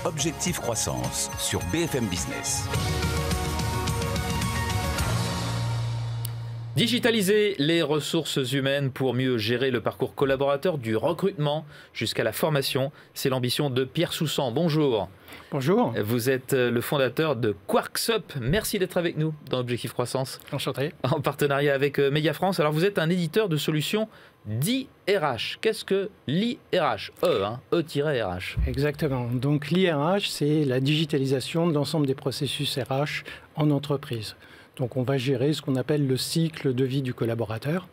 Objectif Croissance sur BFM Business. Digitaliser les ressources humaines pour mieux gérer le parcours collaborateur du recrutement jusqu'à la formation, c'est l'ambition de Pierre Soussan. Bonjour. Bonjour. Vous êtes le fondateur de QuarksUp. Merci d'être avec nous dans Objectif Croissance. Enchanté. En partenariat avec Media France. Alors vous êtes un éditeur de solutions d'IRH. Qu'est-ce que l'IRH? E-RH. Exactement. Donc l'IRH, c'est la digitalisation de l'ensemble des processus RH en entreprise. Donc on va gérer ce qu'on appelle le cycle de vie du collaborateur.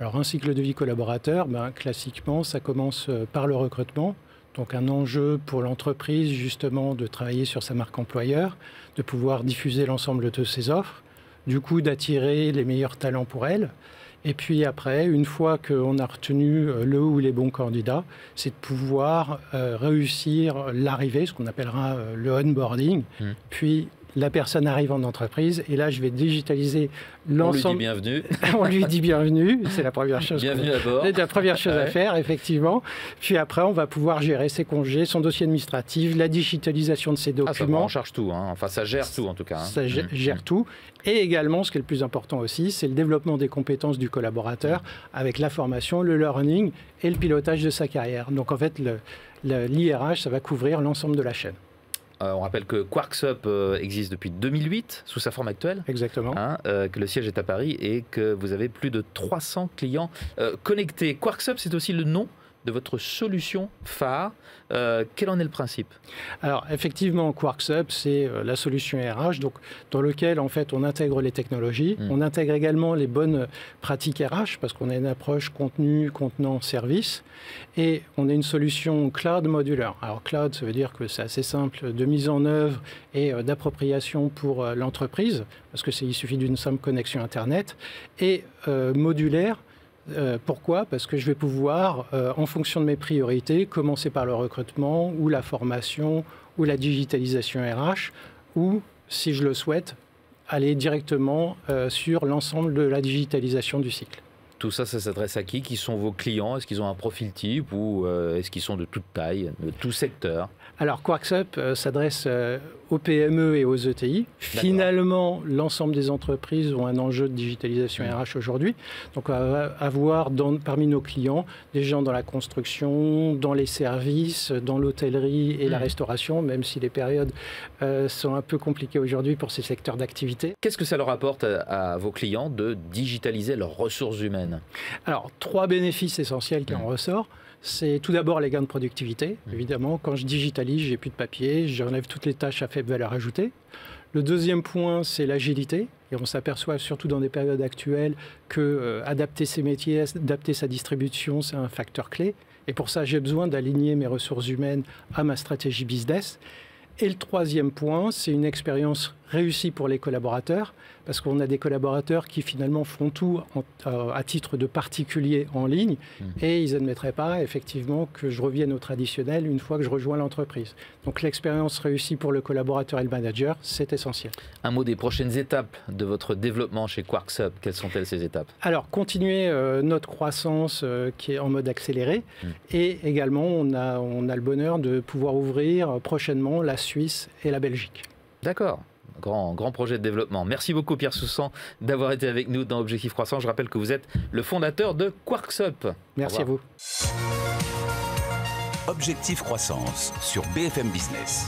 Alors un cycle de vie collaborateur, classiquement, ça commence par le recrutement. Donc un enjeu pour l'entreprise, justement, de travailler sur sa marque employeur, de pouvoir diffuser l'ensemble de ses offres, du coup d'attirer les meilleurs talents pour elle. Et puis après, une fois qu'on a retenu le ou les bons candidats, c'est de pouvoir réussir l'arrivée, ce qu'on appellera le onboarding, puis la personne arrive en entreprise et là, je vais digitaliser l'ensemble. On lui dit bienvenue. On lui dit bienvenue, c'est la première chose. Bienvenue à bord. C'est la première chose à faire, effectivement. Puis après, on va pouvoir gérer ses congés, son dossier administratif, la digitalisation de ses documents. Ça charge tout, hein. Enfin ça gère tout en tout cas. Ça gère tout. Et également, ce qui est le plus important aussi, c'est le développement des compétences du collaborateur avec la formation, le learning et le pilotage de sa carrière. Donc en fait, l'IRH, ça va couvrir l'ensemble de la chaîne. On rappelle que QuarksUp existe depuis 2008, sous sa forme actuelle. Exactement. Que le siège est à Paris et que vous avez plus de 300 clients connectés. QuarksUp, c'est aussi le nom de votre solution phare. Quel en est le principe? Alors, effectivement, QuarksUp, c'est la solution RH, donc, dans lequel, en fait, on intègre les technologies. On intègre également les bonnes pratiques RH, parce qu'on a une approche contenu, contenant, service. Et on a une solution cloud modulaire. Alors, cloud, ça veut dire que c'est assez simple de mise en œuvre et d'appropriation pour l'entreprise, parce qu'il suffit d'une simple connexion Internet. Et modulaire, pourquoi? Parce que je vais pouvoir, en fonction de mes priorités, commencer par le recrutement ou la formation ou la digitalisation RH ou, si je le souhaite, aller directement sur l'ensemble de la digitalisation du cycle. Tout ça, ça s'adresse à qui? Qui sont vos clients? Est-ce qu'ils ont un profil type ou est-ce qu'ils sont de toute taille, de tout secteur? Alors, QuarksUp s'adresse aux PME et aux ETI. Finalement, l'ensemble des entreprises ont un enjeu de digitalisation RH aujourd'hui. Donc, on va avoir parmi nos clients des gens dans la construction, dans les services, dans l'hôtellerie et la restauration, même si les périodes sont un peu compliquées aujourd'hui pour ces secteurs d'activité. Qu'est-ce que ça leur apporte à vos clients de digitaliser leurs ressources humaines? Alors, 3 bénéfices essentiels qui en ressortent. C'est tout d'abord les gains de productivité. Évidemment, quand je digitalise, j'ai plus de papier, j'enlève toutes les tâches à faible valeur ajoutée. Le deuxième point, c'est l'agilité. Et on s'aperçoit surtout dans des périodes actuelles que adapter ses métiers, adapter sa distribution, c'est un facteur clé. Et pour ça, j'ai besoin d'aligner mes ressources humaines à ma stratégie business. Et le troisième point, c'est une expérience réussie pour les collaborateurs, parce qu'on a des collaborateurs qui finalement font tout à titre de particulier en ligne, et ils n'admettraient pas effectivement que je revienne au traditionnel une fois que je rejoins l'entreprise. Donc l'expérience réussie pour le collaborateur et le manager, c'est essentiel. Un mot des prochaines étapes de votre développement chez QuarksUp. Quelles sont-elles ces étapes? Alors, continuer notre croissance qui est en mode accéléré, et également on a le bonheur de pouvoir ouvrir prochainement la Suisse et la Belgique. D'accord. Grand projet de développement. Merci beaucoup Pierre Soussan d'avoir été avec nous dans Objectif Croissance. Je rappelle que vous êtes le fondateur de QuarksUp. Merci à vous. Objectif Croissance sur BFM Business.